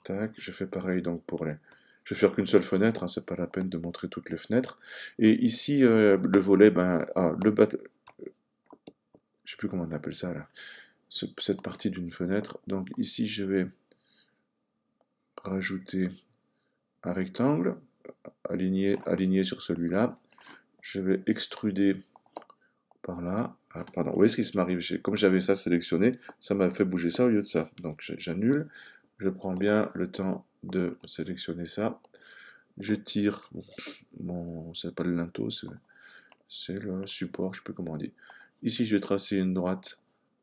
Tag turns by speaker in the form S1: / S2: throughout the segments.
S1: tac, je fais pareil donc pour les... Je vais faire qu'une seule fenêtre, hein, c'est pas la peine de montrer toutes les fenêtres. Et ici, le volet, ben, je sais plus comment on appelle ça là, cette partie d'une fenêtre. Donc ici, je vais rajouter un rectangle, aligné sur celui-là. Je vais extruder par là. Ah, pardon, vous voyez ce qui se m'arrive, comme j'avais ça sélectionné, ça m'a fait bouger ça au lieu de ça. Donc j'annule, je prends bien le temps de sélectionner ça. Je tire c'est pas le linteau, c'est le support, je sais plus comment on dit. Ici, je vais tracer une droite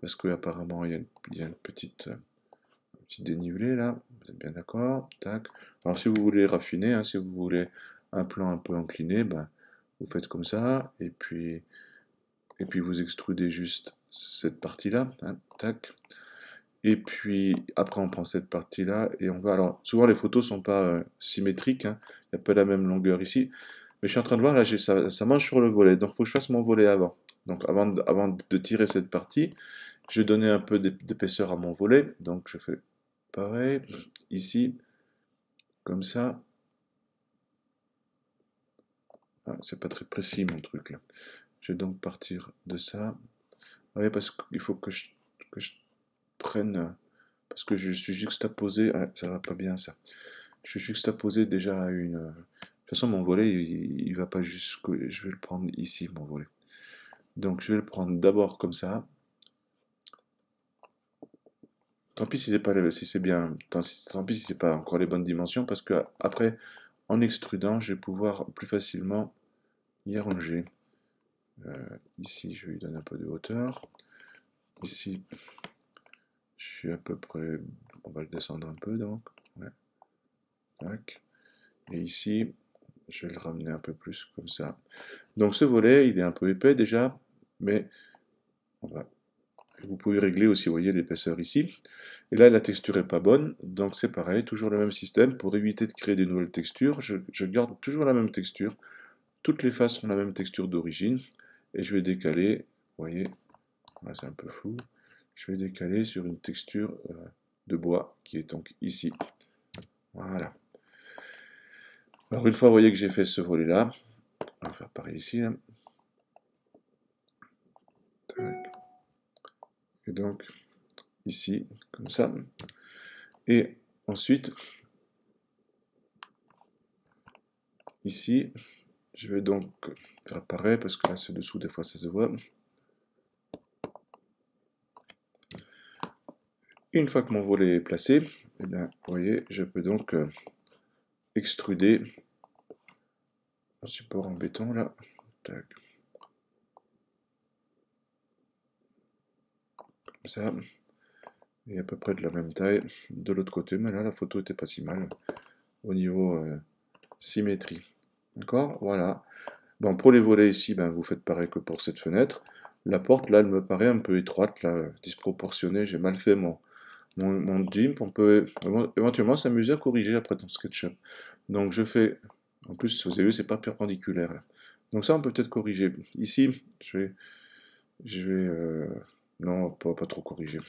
S1: parce que apparemment il y a une petite, un petit dénivelé là. Vous êtes bien d'accord? Tac. Alors si vous voulez raffiner, hein, si vous voulez un plan un peu incliné, ben, vous faites comme ça et puis vous extrudez juste cette partie-là. Hein, tac. Et puis après on prend cette partie-là et on va. Alors souvent les photos sont pas symétriques, hein, il n'y a pas la même longueur ici. Mais je suis en train de voir là, ça mange sur le volet, donc il faut que je fasse mon volet avant. Donc avant de tirer cette partie, je vais donner un peu d'épaisseur à mon volet. Donc je fais pareil, ici, comme ça. Ah, c'est pas très précis mon truc là. Je vais donc partir de ça. Oui, parce qu'il faut que je prenne, parce que je suis juxtaposé, ah, ça va pas bien ça. Je suis juxtaposé déjà à une... De toute façon, mon volet, il va pas jusqu'au... Je vais le prendre ici, mon volet. Donc, je vais le prendre d'abord comme ça. Tant pis si c'est pas si c'est bien, tant pis si c'est pas encore les bonnes dimensions, parce que après, en extrudant, je vais pouvoir plus facilement y arranger. Ici, je vais lui donner un peu de hauteur. Ici, je suis à peu près, on va le descendre un peu donc. Ouais. Tac. Et ici, je vais le ramener un peu plus comme ça. Donc ce volet, il est un peu épais déjà, mais on va... vous pouvez régler aussi, vous voyez, l'épaisseur ici. Et là, la texture est pas bonne, donc c'est pareil, toujours le même système. Pour éviter de créer des nouvelles textures, je garde toujours la même texture. Toutes les faces ont la même texture d'origine. Et je vais décaler, vous voyez, là c'est un peu flou. Je vais décaler sur une texture de bois qui est donc ici. Voilà. Alors une fois, vous voyez que j'ai fait ce volet-là, on va faire pareil ici, là. Et donc, ici, comme ça. Et ensuite, ici, je vais donc faire pareil, parce que là, c'est dessous, des fois, ça se voit. Une fois que mon volet est placé, eh bien, vous voyez, je peux donc extruder un support en béton, là. Tac. Comme ça. Et à peu près de la même taille de l'autre côté, mais là, la photo était pas si mal au niveau symétrie. D'accord? Voilà. Bon, pour les volets ici, ben, vous faites pareil que pour cette fenêtre. La porte, là, elle me paraît un peu étroite, là, disproportionnée. J'ai mal fait mon gimp. On peut éventuellement s'amuser à corriger après dans SketchUp. Donc je fais... En plus, vous avez vu, c'est pas perpendiculaire, là. Donc ça, on peut peut-être corriger. Ici, non, pas trop corriger.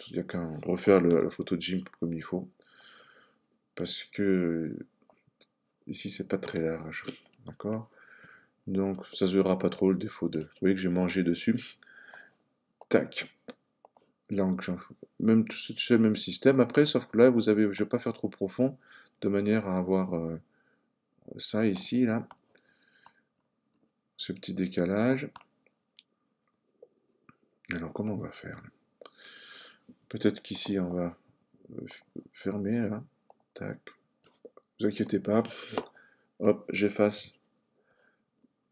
S1: Il n'y a qu'à refaire la photo de gimp comme il faut. Parce que ici, c'est pas très large. D'accord? Donc, ça se verra pas trop le défaut de... Vous voyez que j'ai mangé dessus. Tac. Là, même le même système. Après, sauf que là, je vais pas faire trop profond, de manière à avoir ça ici, là. Ce petit décalage. Alors, comment on va faire? Peut-être qu'ici, on va fermer, là. Tac. Ne vous inquiétez pas. Hop, j'efface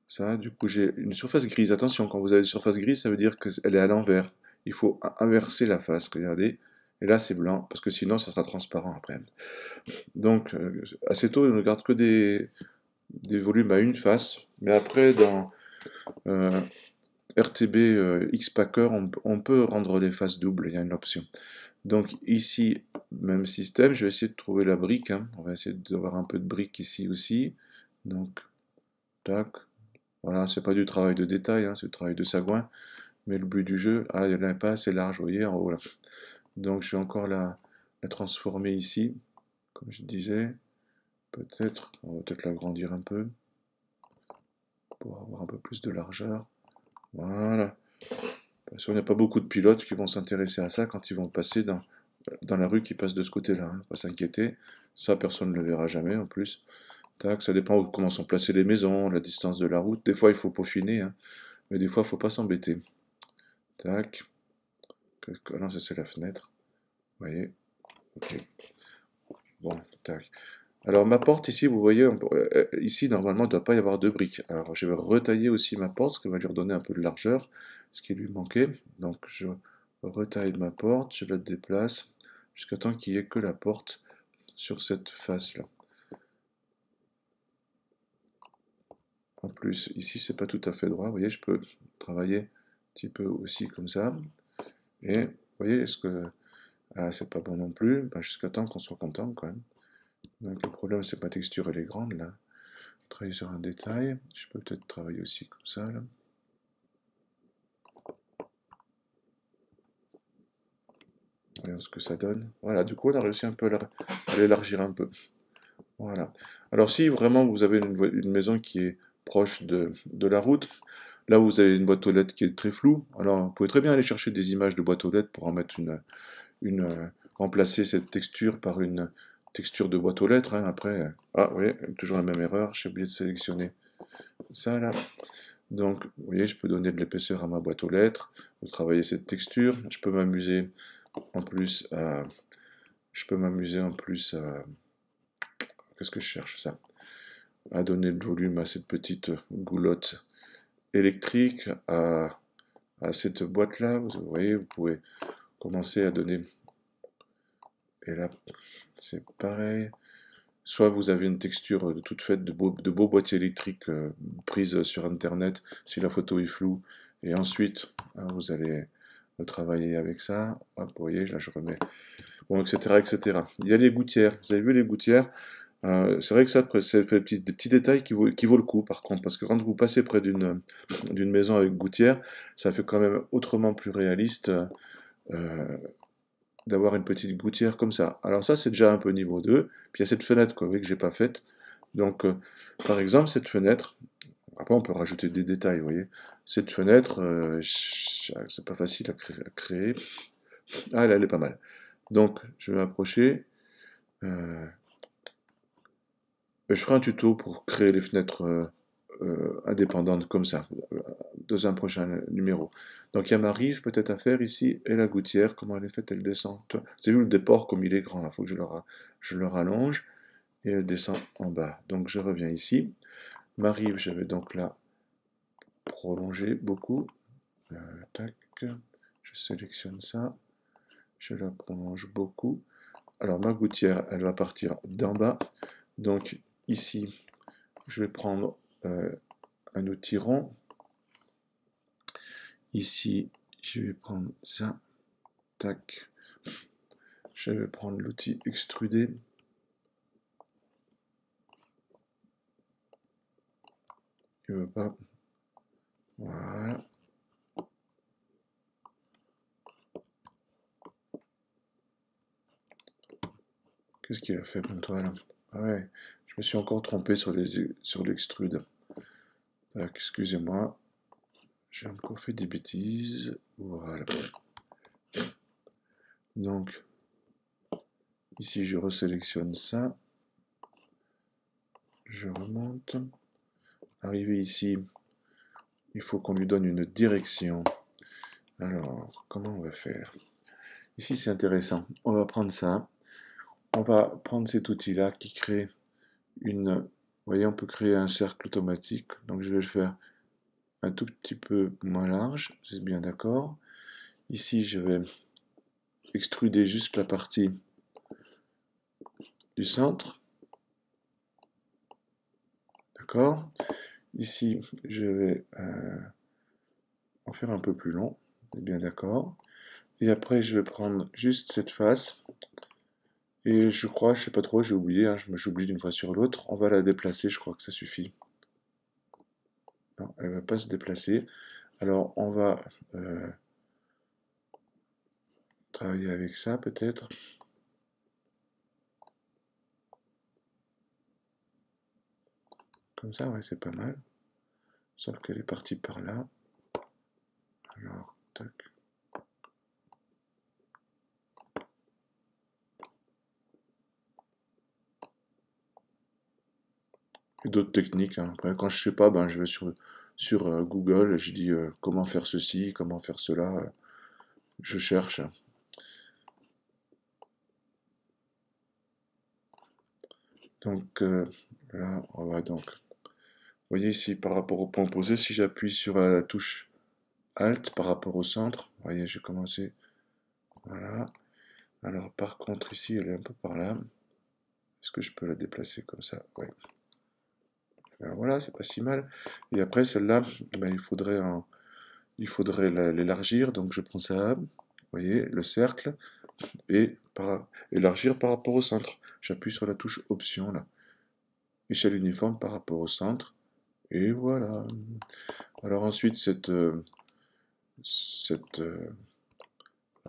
S1: ça. Du coup, j'ai une surface grise. Attention, quand vous avez une surface grise, ça veut dire qu'elle est à l'envers. Il faut inverser la face, regardez. Et là, c'est blanc, parce que sinon, ça sera transparent après. Donc, assez tôt, on ne garde que des volumes à une face. Mais après, dans euh, RTB Xpacker, on peut rendre les faces doubles, il y a une option. Donc ici, même système, je vais essayer de trouver la brique. Hein. On va essayer d'avoir un peu de brique ici aussi. Donc, tac. Voilà, c'est pas du travail de détail, hein, c'est du travail de sagouin. Mais le but du jeu, ah, il n'y en a pas assez large, vous voyez, en haut là. Donc je vais encore là la transformer ici, comme je disais. Peut-être, on va peut-être l'agrandir un peu pour avoir un peu plus de largeur. Voilà. Parce qu'il n'y a pas beaucoup de pilotes qui vont s'intéresser à ça quand ils vont passer dans la rue qui passe de ce côté-là. Hein. Pas s'inquiéter. Ça, personne ne le verra jamais en plus. Tac, ça dépend de comment sont placées les maisons, la distance de la route. Des fois, il faut peaufiner, hein, mais des fois, il ne faut pas s'embêter. Tac. Non, ça, c'est la fenêtre. Vous voyez? Ok. Bon, tac. Alors, ma porte ici, vous voyez, ici, normalement, il ne doit pas y avoir de briques. Alors, je vais retailler aussi ma porte, ce qui va lui redonner un peu de largeur, ce qui lui manquait. Donc, je retaille ma porte, je la déplace, jusqu'à temps qu'il n'y ait que la porte sur cette face-là. En plus, ici, c'est pas tout à fait droit. Vous voyez, je peux travailler un petit peu aussi comme ça. Et, vous voyez, est-ce que... Ah, c'est pas bon non plus. Ben, jusqu'à temps qu'on soit content, quand même. Donc, le problème, c'est que ma texture, elle est grande, là. Travailler sur un détail. Je peux peut-être travailler aussi comme ça, là. Voyons ce que ça donne. Voilà, du coup, on a réussi un peu à l'élargir un peu. Voilà. Alors, si vraiment vous avez une maison qui est proche de la route, là vous avez une boîte aux lettres qui est très floue, alors vous pouvez très bien aller chercher des images de boîte aux lettres pour en mettre remplacer cette texture par une texture de boîte aux lettres. Hein. Après, ah, vous voyez, toujours la même erreur, j'ai oublié de sélectionner ça là. Donc, vous voyez, je peux donner de l'épaisseur à ma boîte aux lettres, travailler cette texture. Je peux m'amuser en plus à, qu'est-ce que je cherche ça? À donner le volume à cette petite goulotte électrique, à cette boîte-là. Vous voyez, vous pouvez commencer à donner. Et là, c'est pareil. Soit vous avez une texture toute faite de beaux boîtiers électriques prises sur Internet si la photo est floue. Et ensuite, hein, vous allez travailler avec ça. Hop, vous voyez, là je remets. Bon, etc., etc. Il y a les gouttières. Vous avez vu les gouttières? C'est vrai que ça, c'est fait des petits détails qui vaut le coup, par contre, parce que quand vous passez près d'une maison avec gouttière, ça fait quand même autrement plus réaliste euh, d'avoir une petite gouttière comme ça. Alors ça, c'est déjà un peu niveau 2. Puis il y a cette fenêtre quoi, oui, que j'ai pas faite. Donc, par exemple, cette fenêtre, après on peut rajouter des détails, vous voyez. Cette fenêtre, c'est pas facile à créer. Ah, elle est pas mal. Donc, je vais m'approcher. Euh, je ferai un tuto pour créer les fenêtres indépendantes comme ça, dans un prochain numéro. Donc il y a ma rive peut-être à faire ici, et la gouttière, comment elle est faite, elle descend. C'est vu le déport comme il est grand, il faut que je le rallonge, et elle descend en bas. Donc je reviens ici. Ma rive, je vais donc la prolonger beaucoup. Tac, je sélectionne ça, je la prolonge beaucoup. Alors ma gouttière, elle va partir d'en bas. Donc ici, je vais prendre un outil rond. Ici, je vais prendre ça. Tac. Je vais prendre l'outil extruder. Il veut pas. Voilà. Qu'est-ce qu'il a fait pour toi là? Ah ouais, je me suis encore trompé sur l'extrude. Tac, excusez-moi. J'ai encore fait des bêtises. Voilà. Donc, ici, je resélectionne ça. Je remonte. Arrivé ici, il faut qu'on lui donne une direction. Alors, comment on va faire? Ici, c'est intéressant. On va prendre ça. On va prendre cet outil-là qui crée une... Vous voyez, on peut créer un cercle automatique. Donc, je vais le faire un tout petit peu moins large. Vous êtes bien d'accord? Ici, je vais extruder juste la partie du centre. D'accord? Ici, je vais en faire un peu plus long. Vous êtes bien d'accord? Et après, je vais prendre juste cette face. Et je crois, je sais pas trop, j'ai oublié, hein, j'oublie d'une fois sur l'autre. On va la déplacer, je crois que ça suffit. Non, elle ne va pas se déplacer. Alors, on va travailler avec ça peut-être. Comme ça, ouais, c'est pas mal. Sauf qu'elle est partie par là. Alors, tac. Et d'autres techniques, hein. Après, quand je sais pas, ben, je vais sur Google et je dis comment faire ceci, comment faire cela. Je cherche. Donc là, on va donc. Vous voyez ici, par rapport au point opposé, si j'appuie sur la touche Alt par rapport au centre, vous voyez, j'ai commencé. Voilà. Alors par contre, ici, elle est un peu par là. Est-ce que je peux la déplacer comme ça? Ouais. Alors voilà, c'est pas si mal. Et après, celle-là, ben, il faudrait l'élargir. Donc je prends ça, vous voyez, le cercle, et élargir par rapport au centre. J'appuie sur la touche Option, là. Échelle uniforme par rapport au centre. Et voilà. Alors ensuite, ouais,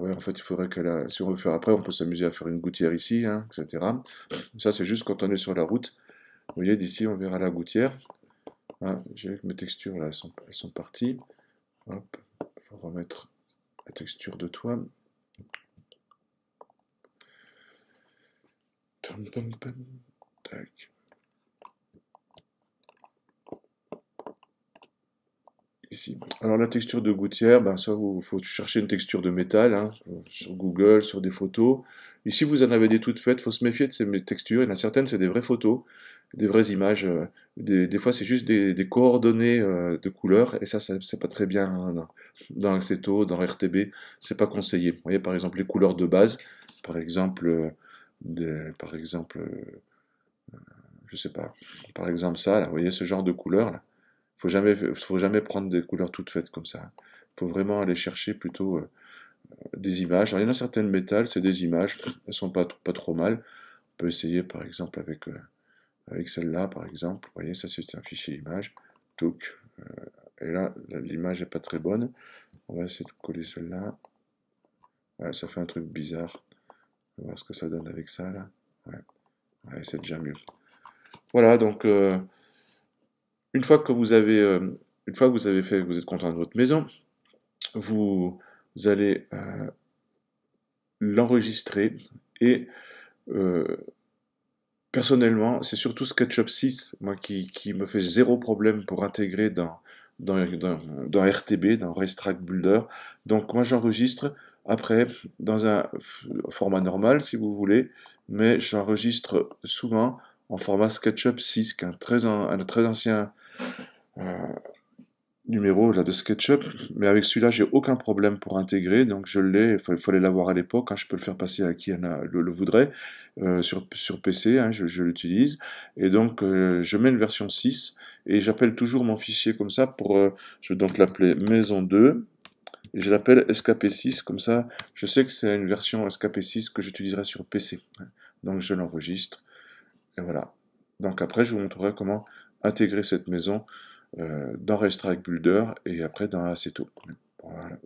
S1: en fait, il faudrait si on veut faire après, on peut s'amuser à faire une gouttière ici, hein, etc. Ça, c'est juste quand on est sur la route. Vous voyez, d'ici, on verra la gouttière. Ah, j'ai mes textures, là, elles sont parties. Hop, il faut remettre la texture de toit. Tac. Ici. Alors la texture de gouttière, ben ça, il faut chercher une texture de métal, hein, sur Google, sur des photos. Ici, vous en avez des toutes faites, il faut se méfier de ces textures. Il y en a certaines, c'est des vraies photos, des vraies images. Des fois, c'est juste des coordonnées de couleurs, et ça c'est pas très bien, hein, dans Acceto, dans RTB, c'est pas conseillé. Vous voyez, par exemple, les couleurs de base, par exemple, je sais pas, par exemple ça, là, vous voyez ce genre de couleurs, là. Faut jamais prendre des couleurs toutes faites comme ça. Faut vraiment aller chercher plutôt des images. Alors, il y en a certaines métal, c'est des images, elles sont pas trop mal. On peut essayer par exemple avec celle-là, par exemple. Vous voyez, ça c'est un fichier image. Touc. Et là, l'image n'est pas très bonne. On va essayer de coller celle-là. Ouais, ça fait un truc bizarre. On va voir ce que ça donne avec ça là. Ouais, ouais, c'est déjà mieux. Voilà, donc une fois que vous avez, une fois que vous avez fait, que vous êtes content de votre maison, vous allez l'enregistrer et euh, personnellement, c'est surtout SketchUp 6, moi, qui me fait zéro problème pour intégrer dans RTB, dans Racetrack Builder. Donc moi j'enregistre après dans un format normal si vous voulez, mais j'enregistre souvent en format SketchUp 6, qui est un très ancien euh, numéro là, de SketchUp, mais avec celui-là, j'ai aucun problème pour intégrer, donc je l'ai, il fallait l'avoir à l'époque, hein, je peux le faire passer à qui le voudrait, sur PC, hein, je l'utilise, et donc je mets une version 6, et j'appelle toujours mon fichier comme ça, je vais donc l'appeler maison 2, et je l'appelle SKP6, comme ça, je sais que c'est une version SKP6 que j'utiliserai sur PC, hein. Donc je l'enregistre, et voilà. Donc après, je vous montrerai comment intégrer cette maison dans Racetrack Builder et après dans Assetto. Voilà.